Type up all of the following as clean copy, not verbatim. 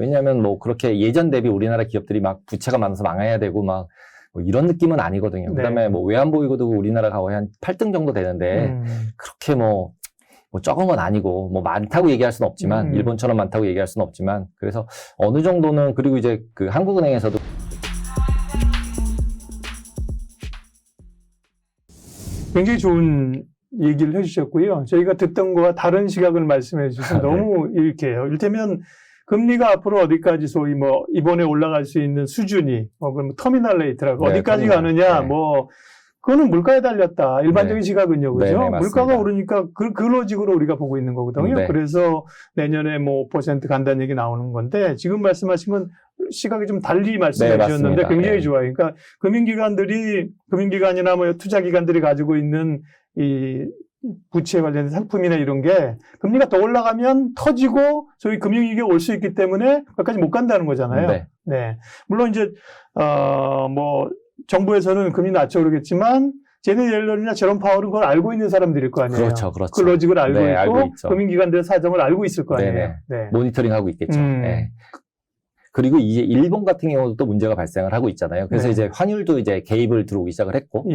왜냐하면 뭐 그렇게 예전 대비 우리나라 기업들이 막 부채가 많아서 망해야 되고 막 뭐 이런 느낌은 아니거든요. 네. 그다음에 뭐 외환보유고도 우리나라가 거의 한 8등 정도 되는데 그렇게 뭐 적은 건 아니고 뭐 많다고 얘기할 수는 없지만 일본처럼 많다고 얘기할 수는 없지만 그래서 어느 정도는 그리고 이제 그 한국은행에서도 굉장히 좋은 얘기를 해주셨고요. 저희가 듣던 거와 다른 시각을 말씀해 주셔서 너무 유익해요. 이를테면 금리가 앞으로 어디까지 소위 뭐 이번에 올라갈 수 있는 수준이 그럼 터미널 레이트라고 어디까지 가느냐 뭐 그거는 물가에 달렸다. 일반적인 시각은요, 그죠? 물가가 오르니까 그 로직으로 우리가 보고 있는 거거든요. 그래서 내년에 뭐 5% 간다는 얘기 나오는 건데 지금 말씀하신 건 시각이 좀 달리 말씀해 주셨는데 굉장히 좋아요. 그러니까 금융기관이나 뭐 투자기관들이 가지고 있는 이 부채 관련된 상품이나 이런 게 금리가 더 올라가면 터지고 소위 금융위기가 올 수 있기 때문에 거기까지 못 간다는 거잖아요. 네. 물론 이제 뭐 정부에서는 금리 낮춰 그러겠지만 제네 옐런이나 제롬 파월은 그걸 알고 있는 사람들일 거 아니에요. 그렇죠. 그 로직을 알고 있고 금융기관들의 사정을 알고 있을 거 아니에요. 모니터링하고 있겠죠. 그리고 이제 일본 같은 경우도 또 문제가 발생을 하고 있잖아요. 그래서 이제 환율도 이제 개입을 들어오기 시작을 했고,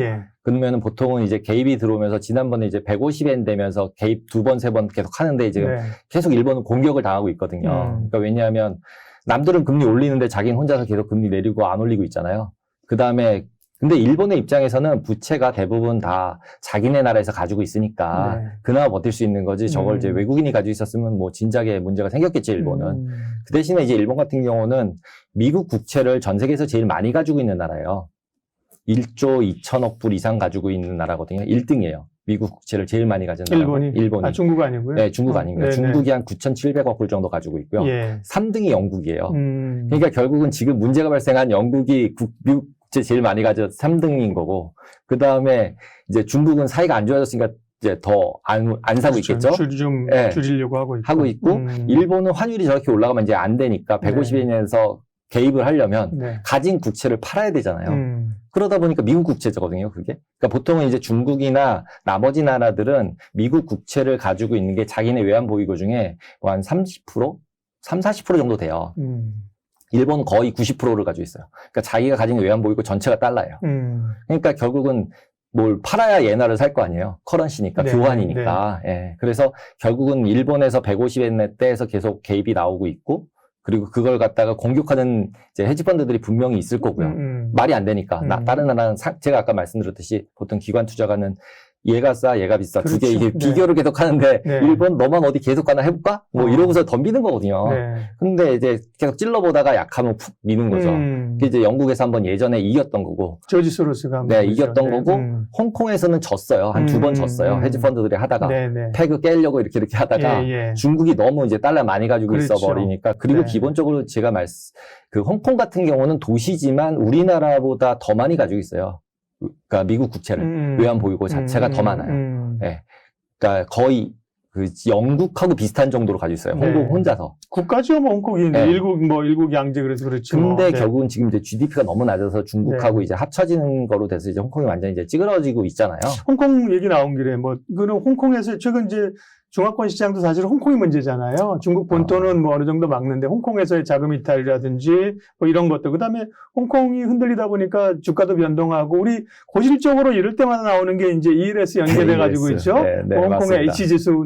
그러면은 보통은 이제 개입이 들어오면서 지난번에 이제 150엔 되면서 개입 2번, 3번 계속 하는데 이제 계속 일본은 공격을 당하고 있거든요. 그러니까 왜냐하면 남들은 금리 올리는데 자기는 혼자서 계속 금리 내리고 안 올리고 있잖아요. 그 다음에 근데 일본의 입장에서는 부채가 대부분 다 자기네 나라에서 가지고 있으니까 그나마 버틸 수 있는 거지 저걸 이제 외국인이 가지고 있었으면 뭐 진작에 문제가 생겼겠지 일본은. 그 대신에 이제 일본 같은 경우는 미국 국채를 전 세계에서 제일 많이 가지고 있는 나라예요. 1조 2천억 불 이상 가지고 있는 나라거든요. 1등이에요. 미국 국채를 제일 많이 가진 나라. 일본이. 중국 아니고요? 네, 중국 아닌가요? 중국이 한 9,700억 불 정도 가지고 있고요. 3등이 영국이에요. 그러니까 결국은 지금 문제가 발생한 영국이 미국 국채 제일 많이 가져 3등인 거고, 그 다음에 이제 중국은 사이가 안 좋아졌으니까 이제 더 안 사고 있겠죠? 좀 줄이려고 하고 있고. 일본은 환율이 저렇게 올라가면 이제 안 되니까 150엔에서 개입을 하려면 가진 국채를 팔아야 되잖아요. 그러다 보니까 미국 국채거든요, 그게. 그러니까 보통은 이제 중국이나 나머지 나라들은 미국 국채를 가지고 있는 게 자기네 외환 보유고 중에 뭐 한 30%? 40% 정도 돼요. 일본은 거의 90%를 가지고 있어요. 그러니까 자기가 가진 외환 보유고 전체가 달러예요. 그러니까 결국은 뭘 팔아야 예나를 살 거 아니에요. 커런시니까, 교환이니까. 그래서 결국은 일본에서 150엔 대에서 계속 개입이 나오고 있고, 그리고 그걸 갖다가 공격하는 이제 헤지펀드들이 분명히 있을 거고요. 말이 안 되니까. 다른 나라는 제가 아까 말씀드렸듯이 보통 기관 투자가는 얘가 싸, 얘가 비싸. 두 개 이게 비교를 계속 하는데 일본 너만 어디 계속 가나 해볼까? 뭐 이러고서 덤비는 거거든요. 근데 이제 계속 찔러보다가 약하면 푹 미는 거죠. 그게 이제 영국에서 한번 예전에 이겼던 거고. 조지 소로스가 이겼던 거고. 홍콩에서는 졌어요. 한 2번 졌어요. 헤지펀드들이 하다가 패그 깨려고 이렇게 하다가 중국이 너무 이제 달러 많이 가지고 있어버리니까. 그리고 기본적으로 제가 그 홍콩 같은 경우는 도시지만 우리나라보다 더 많이 가지고 있어요. 그러니까 미국 국채를 외환 보유고 자체가 더 많아요. 그러니까 거의 그 영국하고 비슷한 정도로 가지고 있어요. 홍콩 혼자서. 국가죠, 뭐 홍콩이 일국 양제 그래서 그렇죠. 근데 결국은 지금 이제 GDP가 너무 낮아서 중국하고 이제 합쳐지는 거로 돼서 이제 홍콩이 완전히 이제 찌그러지고 있잖아요. 홍콩 얘기 나온 길에 이거는 홍콩에서 최근 이제 중화권 시장도 사실 홍콩이 문제잖아요. 중국 본토는 뭐 어느 정도 막는데 홍콩에서의 자금 이탈이라든지 뭐 이런 것들. 그다음에 홍콩이 흔들리다 보니까 주가도 변동하고 우리 고질적으로 이럴 때마다 나오는 게 이제 ELS 연계돼 가지고 있죠. 홍콩의 H 지수.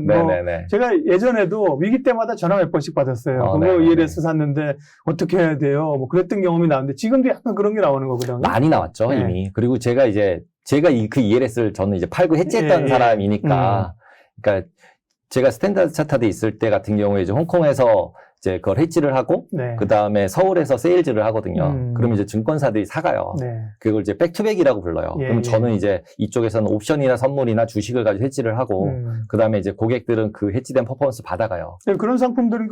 제가 예전에도 위기 때마다 전화 몇 번씩 받았어요. 그거 ELS 샀는데 어떻게 해야 돼요? 뭐 그랬던 경험이 나오는데 지금도 약간 그런 게 나오는 거거든요. 많이 나왔죠, 이미. 그리고 제가 그 ELS를 저는 이제 팔고 해지했던 사람이니까. 그러니까 제가 스탠다드 차트에 있을 때 같은 경우에 이제 홍콩에서 이제 그걸 해지를 하고 그 다음에 서울에서 세일즈를 하거든요. 그러면 이제 증권사들이 사가요. 그걸 이제 백투백이라고 불러요. 그럼 저는 이제 이쪽에서는 옵션이나 선물이나 주식을 가지고 해지를 하고 그 다음에 이제 고객들은 그 해지된 퍼포먼스 받아가요. 그런 상품들은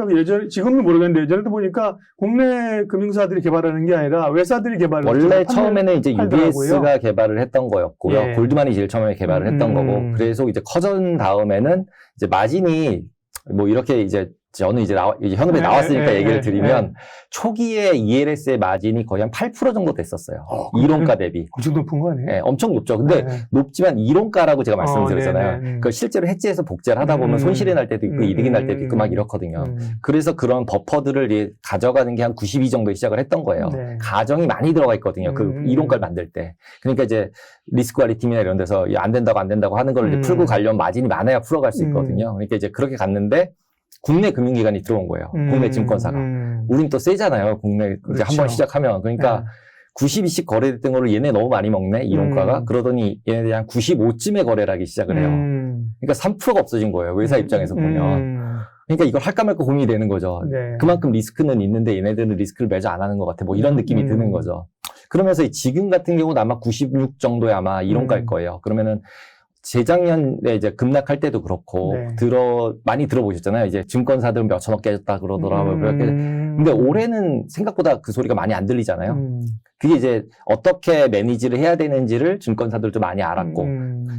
지금은 모르겠는데 예전에도 보니까 국내 금융사들이 개발하는 게 아니라 외사들이 개발을 원래 처음에는 이제 UBS가 개발을 했던 거였고요. 골드만이 제일 처음에 개발을 했던 거고 그래서 이제 커진 다음에는 이제 마진이 뭐 이렇게 이제 저는 이제 현업에 나왔으니까 얘기를 드리면 초기에 ELS의 마진이 거의 한 8% 정도 됐었어요. 이론가 대비. 엄청 높은 거 아니에요? 네, 엄청 높죠. 근데 높지만 이론가라고 제가 말씀드렸잖아요. 그 실제로 해지해서 복제를 하다 보면 손실이 날 때도 있고 이득이 날 때도 있고 막 이렇거든요. 그래서 그런 버퍼들을 가져가는 게 한 92 정도에 시작을 했던 거예요. 가정이 많이 들어가 있거든요. 그 이론가를 만들 때. 그러니까 이제 리스크 관리 팀이나 이런 데서 안 된다고 하는 걸 이제 풀고 가려면 마진이 많아야 풀어갈 수 있거든요. 그러니까 이제 그렇게 갔는데 국내 금융기관이 들어온 거예요. 국내 증권사가. 우린 또 세잖아요. 국내 그렇죠. 이제 한번 시작하면. 그러니까 92씩 거래됐던 거를 얘네 너무 많이 먹네, 이론가가. 그러더니 얘네들이 한 95쯤에 거래를 하기 시작을 해요. 그러니까 3%가 없어진 거예요. 회사 입장에서 보면. 그러니까 이걸 할까 말까 고민이 되는 거죠. 네. 그만큼 리스크는 있는데 얘네들은 리스크를 매주 안 하는 것 같아. 뭐 이런 느낌이 드는 거죠. 그러면서 지금 같은 경우는 아마 96 정도에 아마 이론가일 거예요. 그러면은 재작년에 이제 급락할 때도 그렇고, 많이 들어보셨잖아요. 이제 증권사들은 몇천억 깨졌다 그러더라고요. 근데 올해는 생각보다 그 소리가 많이 안 들리잖아요. 그게 이제 어떻게 매니지를 해야 되는지를 증권사들도 많이 알았고,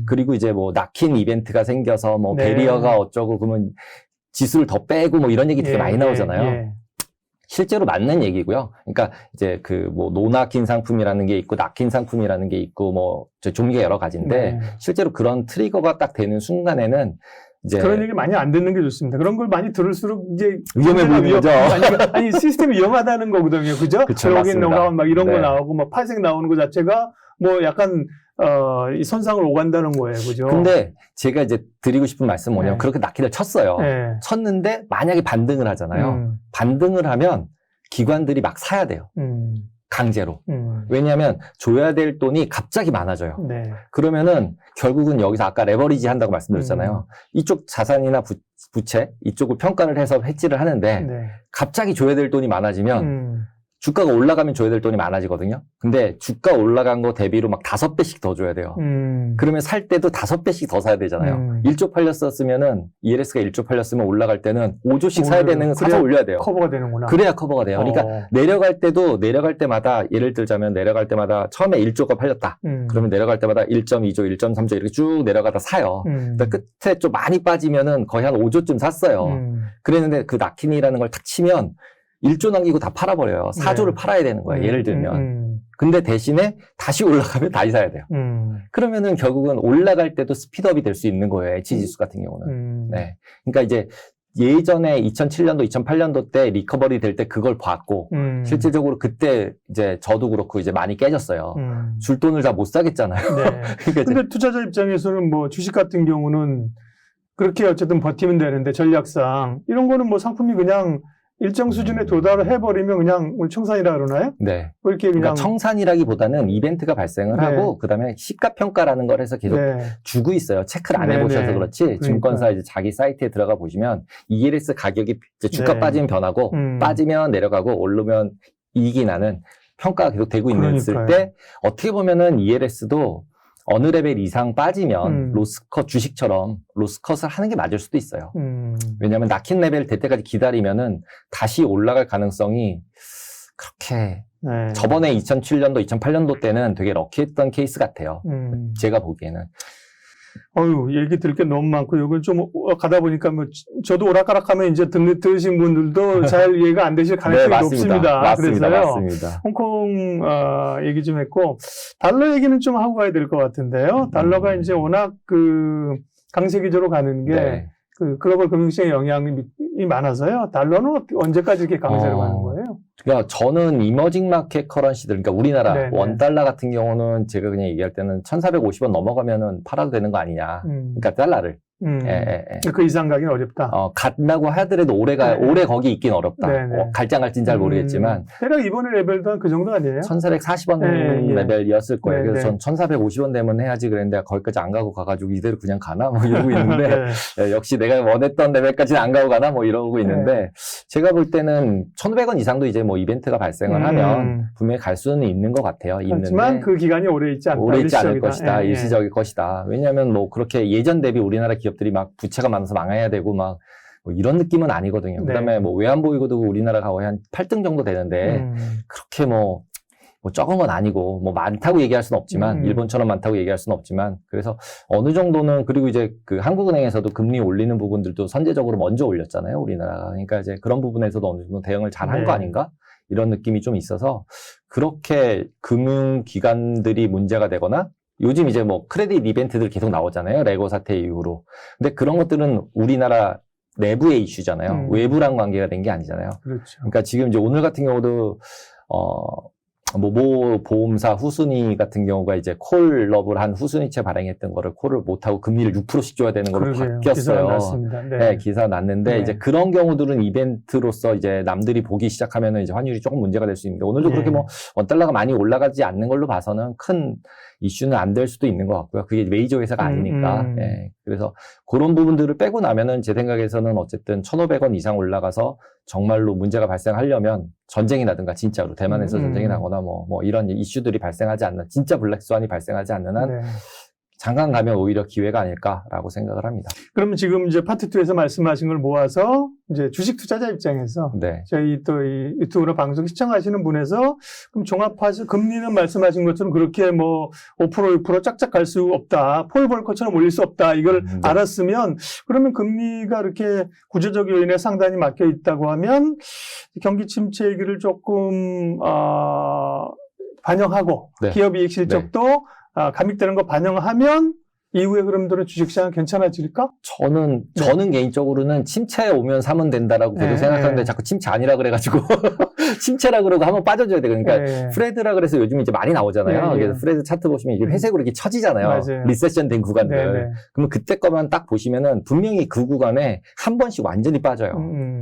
그리고 이제 뭐 낚인 이벤트가 생겨서 뭐 베리어가 어쩌고 그러면 지수를 더 빼고 뭐 이런 얘기 되게 많이 나오잖아요. 실제로 맞는 얘기고요. 그러니까 이제 그 뭐 노낙인 상품이라는 게 있고 낙인 상품이라는 게 있고 뭐 종류가 여러 가지인데 실제로 그런 트리거가 딱 되는 순간에는 이제 그런 얘기 많이 안 듣는 게 좋습니다. 그런 걸 많이 들을수록 이제 위험해 보이는 거죠. 아니 시스템이 위험하다는 거거든요. 그죠? 로그인 로그아웃 막 이런 거 나오고 막 팔색 나오는 거 자체가 뭐 약간 이 선상을 오간다는 거예요. 그죠? 근데 제가 이제 드리고 싶은 말씀은 뭐냐면 그렇게 낙희를 쳤어요. 쳤는데 만약에 반등을 하잖아요. 반등을 하면 기관들이 막 사야 돼요. 강제로. 왜냐하면 줘야 될 돈이 갑자기 많아져요. 그러면은 결국은 여기서 아까 레버리지 한다고 말씀드렸잖아요. 이쪽 자산이나 부채 이쪽을 평가를 해서 해지를 하는데 갑자기 줘야 될 돈이 많아지면 주가가 올라가면 줘야 될 돈이 많아지거든요. 근데 주가 올라간 거 대비로 막 5배씩 더 줘야 돼요. 그러면 살 때도 5배씩 더 사야 되잖아요. 1조 팔렸었으면은 ELS가 1조 팔렸으면 올라갈 때는 5조씩 사야 되는 사서 올려야 돼요. 커버가 되는구나. 그래야 커버가 돼요. 그러니까 내려갈 때마다 예를 들자면 내려갈 때마다 처음에 1조가 팔렸다. 그러면 내려갈 때마다 1.2조, 1.3조 이렇게 쭉 내려가다 사요. 그러니까 끝에 좀 많이 빠지면은 거의 한 5조쯤 샀어요. 그랬는데 그 낙힌이라는 걸 탁 치면 1조 남기고 다 팔아버려요. 4조를 팔아야 되는 거예요. 예를 들면. 근데 대신에 다시 올라가면 다시 사야 돼요. 그러면은 결국은 올라갈 때도 스피드업이 될 수 있는 거예요. H지수 같은 경우는. 네. 그러니까 이제 예전에 2007년도, 2008년도 때 리커버리 될 때 그걸 봤고, 실질적으로 그때 이제 저도 그렇고 이제 많이 깨졌어요. 줄 돈을 다 못 사겠잖아요. 그러니까 근데 투자자 입장에서는 뭐 주식 같은 경우는 그렇게 어쨌든 버티면 되는데 전략상 이런 거는 뭐 상품이 그냥 일정 수준에 도달을 해버리면 그냥 청산이라 그러나요? 네. 그렇게 그냥. 그러니까 청산이라기보다는 이벤트가 발생을 하고, 그 다음에 시가평가라는 걸 해서 계속 주고 있어요. 체크를 안 해보셔서 그렇지. 그러니까. 증권사 이제 자기 사이트에 들어가 보시면, ELS 가격이 이제 주가 빠지면 변하고, 빠지면 내려가고, 오르면 이익이 나는 평가가 계속 되고 있을 때, 어떻게 보면은 ELS도 어느 레벨 이상 빠지면 로스컷 주식처럼 로스컷을 하는 게 맞을 수도 있어요. 왜냐하면 낙힌 레벨 될 때까지 기다리면은 다시 올라갈 가능성이 그렇게 저번에 2007년도, 2008년도 때는 되게 럭키했던 케이스 같아요. 제가 보기에는. 얘기 들을 게 너무 많고, 이걸 좀 가다 보니까 뭐, 저도 오락가락하면 이제 들으신 분들도 잘 이해가 안 되실 가능성이 높습니다. 맞습니다. 그래서요. 맞습니다. 홍콩, 얘기 좀 했고, 달러 얘기는 좀 하고 가야 될 것 같은데요. 달러가 이제 워낙 강세 기조로 가는 게, 글로벌 금융시장에 영향이 많아서요. 달러는 언제까지 이렇게 강세로 가는 거예요? 그러니까 저는 이머징 마켓 커런시들, 그러니까 우리나라 원달러 같은 경우는 제가 그냥 얘기할 때는 1,450원 넘어가면은 팔아도 되는 거 아니냐. 그러니까 달러를. 그 이상 가기는 어렵다. 간다고 하더라도 오래 거기 있긴 어렵다. 갈지안 잘 모르겠지만. 대략 이번에 레벨도 한 그 정도 아니에요? 1,440원 레벨이었을 거예요. 그래서 전 1,450원 되면 해야지 그랬는데 거기까지 안 가고 가가지고 이대로 그냥 가나? 뭐 이러고 있는데. 역시 내가 원했던 레벨까지는 안 가고 가나? 뭐 이러고 있는데. 제가 볼 때는 1,500원 이상도 이제 뭐 이벤트가 발생을 하면 분명히 갈 수는 있는 것 같아요. 하지만 그 기간이 오래 있지 않다. 오래 있지 않을 것이다. 일시적일 것이다. 왜냐하면 뭐 그렇게 예전 대비 우리나라 기업들이 막 부채가 많아서 망해야 되고 막 뭐 이런 느낌은 아니거든요. 그다음에 뭐 외환보유고도 우리나라가 거의 한 8등 정도 되는데 그렇게 뭐 뭐 적은 건 아니고 뭐 많다고 얘기할 수는 없지만 일본처럼 많다고 얘기할 수는 없지만 그래서 어느 정도는 그리고 이제 그 한국은행에서도 금리 올리는 부분들도 선제적으로 먼저 올렸잖아요, 우리나라가. 그러니까 이제 그런 부분에서도 어느 정도 대응을 잘 한 거 아닌가? 이런 느낌이 좀 있어서 그렇게 금융기관들이 문제가 되거나 요즘 이제 뭐 크레딧 이벤트들 계속 나오잖아요, 레고 사태 이후로. 근데 그런 것들은 우리나라 내부의 이슈잖아요. 외부랑 관계가 된 게 아니잖아요. 그렇죠. 그러니까 지금 이제 오늘 같은 경우도 모 보험사 후순위 같은 경우가 이제 콜럽을 한 후순위채 발행했던 거를 콜을 못하고 금리를 6%씩 줘야 되는 걸로 바뀌었어요. 기사가 났습니다. 네, 기사 났는데 이제 그런 경우들은 이벤트로서 이제 남들이 보기 시작하면은 이제 환율이 조금 문제가 될 수 있는데 오늘도 그렇게 뭐 원달러가 많이 올라가지 않는 걸로 봐서는 큰 이슈는 안 될 수도 있는 것 같고요. 그게 메이저 회사가 아니니까. 예. 그래서 그런 부분들을 빼고 나면은 제 생각에서는 어쨌든 1,500원 이상 올라가서 정말로 문제가 발생하려면 전쟁이 나든가 진짜로 대만에서 전쟁이 나거나 뭐 이런 이슈들이 발생하지 않는 진짜 블랙스완이 발생하지 않는 한 잠깐 가면 오히려 기회가 아닐까라고 생각을 합니다. 그러면 지금 이제 파트 2에서 말씀하신 걸 모아서 이제 주식 투자자 입장에서 저희 또 이 유튜브나 방송 시청하시는 분에서 그럼 종합해서 금리는 말씀하신 것처럼 그렇게 뭐 5% 6% 짝짝 갈 수 없다. 폴 볼커처럼 올릴 수 없다. 이걸 알았으면 그러면 금리가 이렇게 구조적 요인에 상단이 막혀 있다고 하면 경기 침체 얘기를 조금 반영하고 기업 이익 실적도 감익되는 거 반영하면 이후에 흐름들은 주식시장 괜찮아질까? 저는 개인적으로는 침체에 오면 사면 된다라고 계속 생각하는데 자꾸 침체 아니라 그래가지고 침체라 그러고 한번 빠져줘야 돼. 그러니까 프레드라 그래서 요즘 이제 많이 나오잖아요. 그래서 프레드 차트 보시면 이게 회색으로 이렇게 쳐지잖아요. 맞아요. 리세션 된 구간들. 그러면 그때 거만 딱 보시면은 분명히 그 구간에 한 번씩 완전히 빠져요.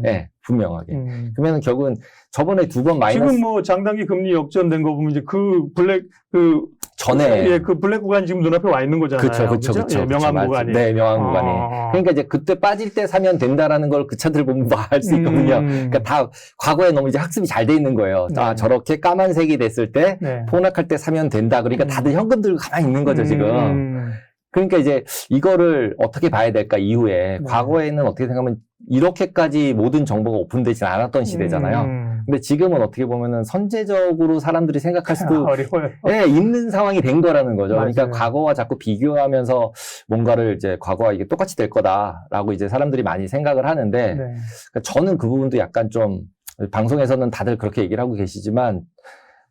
네, 분명하게. 그러면 결국은 저번에 2번 마이너스. 지금 뭐 장단기 금리 역전된 거 보면 이제 전에 그 블랙 구간이 지금 눈앞에 와 있는 거잖아요. 그렇죠. 명암 구간이. 네, 명암 구간이. 그러니까 이제 그때 빠질 때 사면 된다라는 걸 그 차트를 보면 알 수 있거든요. 그러니까 다 과거에 너무 이제 학습이 잘 돼 있는 거예요. 저렇게 까만색이 됐을 때 폭락할 때 사면 된다. 그러니까 다들 현금 들고 가만히 있는 거죠, 지금. 그러니까 이제 이거를 어떻게 봐야 될까 이후에 과거에는 어떻게 생각하면 이렇게까지 모든 정보가 오픈되지 않았던 시대잖아요. 근데 지금은 어떻게 보면은 선제적으로 사람들이 생각할 수도 있는 상황이 된 거라는 거죠. 그러니까 과거와 자꾸 비교하면서 뭔가를 이제 과거와 이게 똑같이 될 거다라고 이제 사람들이 많이 생각을 하는데 그러니까 저는 그 부분도 약간 좀 방송에서는 다들 그렇게 얘기를 하고 계시지만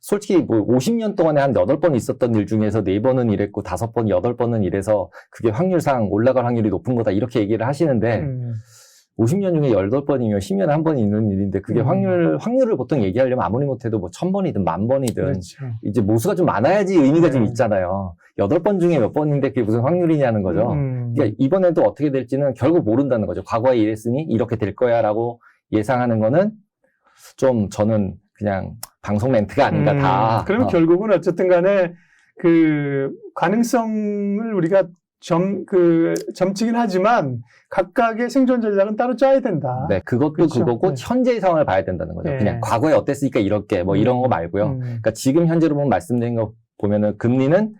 솔직히 뭐 50년 동안에 한 8번 있었던 일 중에서 4번은 이랬고 5번, 8번은 이래서 그게 확률상 올라갈 확률이 높은 거다 이렇게 얘기를 하시는데 50년 중에 18번이면 10년에 한 번 있는 일인데 그게 확률을 보통 얘기하려면 아무리 못해도 뭐 1000번이든 10,000번이든 그렇죠. 이제 모수가 좀 많아야지 의미가 좀 있잖아요. 8번 중에 몇 번인데 그게 무슨 확률이냐는 거죠. 그러니까 이번에도 어떻게 될지는 결국 모른다는 거죠. 과거에 이랬으니 이렇게 될 거야 라고 예상하는 거는 좀 저는 그냥 방송 멘트가 아닌가 다. 그러면 결국은 어쨌든 간에 그 가능성을 우리가 점치긴 하지만 각각의 생존 전략은 따로 짜야 된다. 네, 그것도 그렇죠. 그거고 현재의 상황을 봐야 된다는 거죠. 그냥 과거에 어땠으니까 이렇게 뭐 이런 거 말고요. 그러니까 지금 현재로 보면 말씀드린 거 보면은 금리는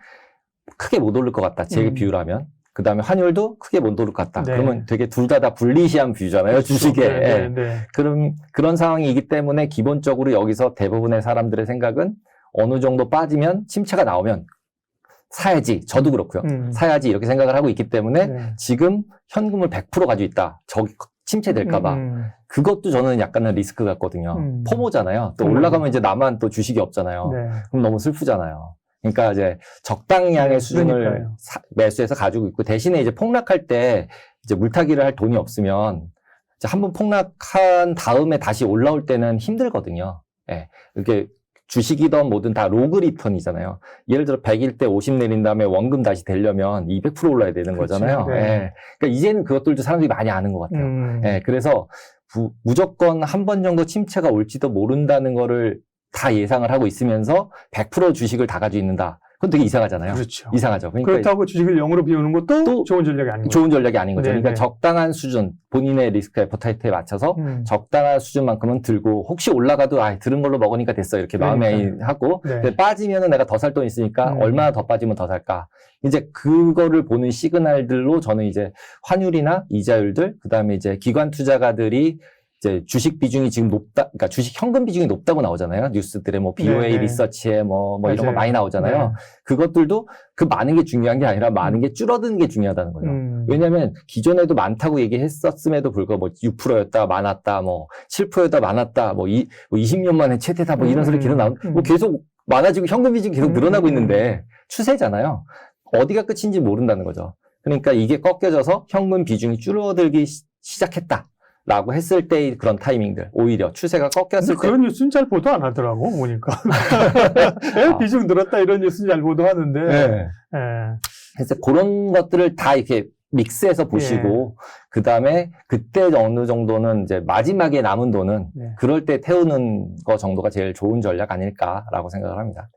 크게 못 오를 것 같다. 제 비유로 하면. 그 다음에 환율도 크게 못 오를 것 같다. 그러면 되게 둘 다 불리시한 뷰잖아요, 그렇죠. 주식에. 그럼 그런 상황이기 때문에 기본적으로 여기서 대부분의 사람들의 생각은 어느 정도 빠지면 침체가 나오면 사야지. 저도 그렇고요. 사야지 이렇게 생각을 하고 있기 때문에 지금 현금을 100% 가지고 있다. 저기 침체될까봐. 그것도 저는 약간은 리스크 같거든요. 포모잖아요. 또 올라가면 이제 나만 또 주식이 없잖아요. 그럼 너무 슬프잖아요. 그러니까 이제 적당량의 수준을 매수해서 가지고 있고 대신에 이제 폭락할 때 이제 물타기를 할 돈이 없으면 이제 한번 폭락한 다음에 다시 올라올 때는 힘들거든요. 예. 이렇게 주식이든 뭐든 다 로그 리턴이잖아요. 예를 들어 100일 때 50 내린 다음에 원금 다시 되려면 200% 올라야 되는 거잖아요. 그렇죠. 예. 그러니까 이제는 그것들도 사람들이 많이 아는 것 같아요. 예. 그래서 무조건 한 번 정도 침체가 올지도 모른다는 거를 다 예상을 하고 있으면서 100% 주식을 다 가지고 있는다. 그건 되게 이상하잖아요. 그렇죠. 이상하죠. 그러니까 그렇다고 주식을 0으로 비우는 것도 또 좋은 전략이 아닌 거죠. 좋은 전략이 아닌 거죠. 그러니까 적당한 수준, 본인의 리스크 애퍼타이트에 맞춰서 적당한 수준만큼은 들고 혹시 올라가도 들은 걸로 먹으니까 됐어 이렇게 마음에 하고 빠지면은 내가 더 살 돈 있으니까 얼마나 더 빠지면 더 살까. 이제 그거를 보는 시그널들로 저는 이제 환율이나 이자율들, 그다음에 이제 기관 투자가들이 이제 주식 비중이 지금 높다, 그러니까 주식 현금 비중이 높다고 나오잖아요. 뉴스들에 뭐 BOA 네네. 리서치에 뭐 이런 거 맞아요. 많이 나오잖아요. 네. 그것들도 그 많은 게 중요한 게 아니라 많은 게 줄어드는 게 중요하다는 거죠. 왜냐하면 기존에도 많다고 얘기했었음에도 불구하고 뭐 6%였다 많았다, 뭐 7%였다 많았다, 뭐 20년 만에 최대다, 뭐 이런 소리 계속 뭐 계속 많아지고 현금 비중이 계속 늘어나고 있는데 추세잖아요. 어디가 끝인지 모른다는 거죠. 그러니까 이게 꺾여져서 현금 비중이 줄어들기 시작했다라고 했을 때의 그런 타이밍들, 오히려 추세가 꺾였을 때. 그런 뉴스는 잘 보도 안 하더라고, 보니까. 비중 늘었다 이런 뉴스는 잘 보도하는데. 네. 예. 그래서 그런 것들을 다 이렇게 믹스해서 보시고, 그 다음에 그때 어느 정도는 이제 마지막에 남은 돈은 그럴 때 태우는 거 정도가 제일 좋은 전략 아닐까라고 생각을 합니다.